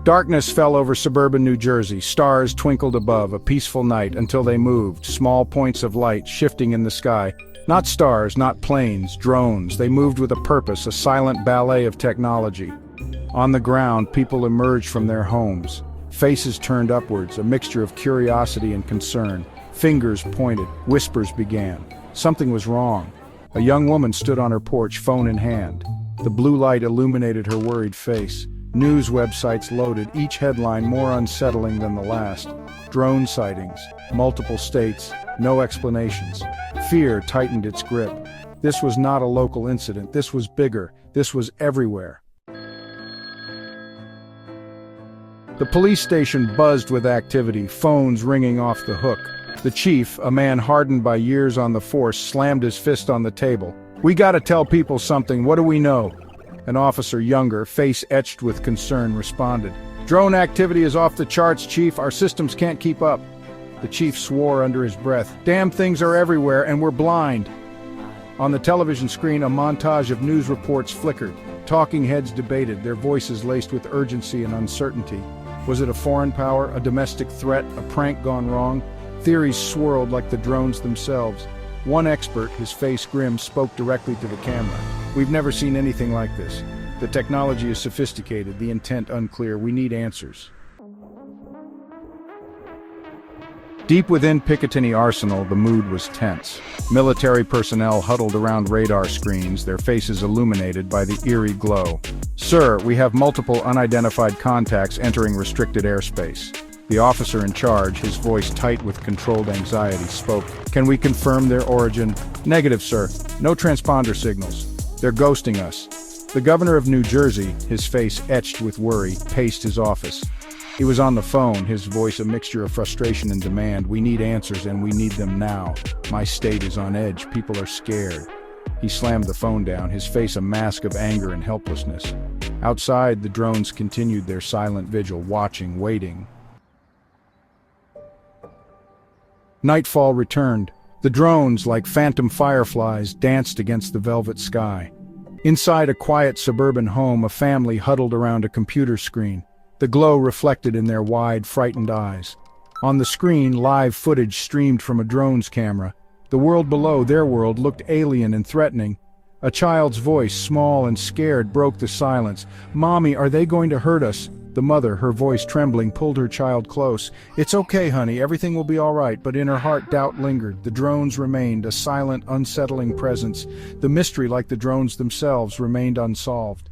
Darkness fell over suburban New Jersey. Stars twinkled above, a peaceful night until they moved, small points of light shifting in the sky. Not stars, not planes, drones. They moved with a purpose, a silent ballet of technology. On the ground, people emerged from their homes. Faces turned upwards, a mixture of curiosity and concern. Fingers pointed, whispers began. Something was wrong. A young woman stood on her porch, phone in hand. The blue light illuminated her worried face. News websites loaded, each headline more unsettling than the last. Drone sightings, multiple states, no explanations. Fear tightened its grip. This was not a local incident, this was bigger, this was everywhere. The police station buzzed with activity, phones ringing off the hook. The chief, a man hardened by years on the force, slammed his fist on the table. "We gotta tell people something, what do we know?" An officer, younger, face etched with concern, responded. "Drone activity is off the charts, Chief. Our systems can't keep up." The chief swore under his breath. "Damn things are everywhere, and we're blind." On the television screen, a montage of news reports flickered. Talking heads debated, their voices laced with urgency and uncertainty. Was it a foreign power, a domestic threat, a prank gone wrong? Theories swirled like the drones themselves. One expert, his face grim, spoke directly to the camera. "We've never seen anything like this. The technology is sophisticated, the intent unclear. We need answers." Deep within Picatinny Arsenal, the mood was tense. Military personnel huddled around radar screens, their faces illuminated by the eerie glow. "Sir, we have multiple unidentified contacts entering restricted airspace." The officer in charge, his voice tight with controlled anxiety, spoke. "Can we confirm their origin?" "Negative, sir. No transponder signals. They're ghosting us." The governor of New Jersey, his face etched with worry, paced his office. He was on the phone, his voice a mixture of frustration and demand. "We need answers, and we need them now. My state is on edge. People are scared." He slammed the phone down, his face a mask of anger and helplessness. Outside, the drones continued their silent vigil, watching, waiting. Nightfall returned. The drones, like phantom fireflies, danced against the velvet sky. Inside a quiet suburban home, a family huddled around a computer screen. The glow reflected in their wide, frightened eyes. On the screen, live footage streamed from a drone's camera. The world below, their world, looked alien and threatening. A child's voice, small and scared, broke the silence. "Mommy, are they going to hurt us?" The mother, her voice trembling, pulled her child close. "It's okay, honey, everything will be all right," but in her heart doubt lingered. The drones remained, a silent, unsettling presence. The mystery, like the drones themselves, remained unsolved.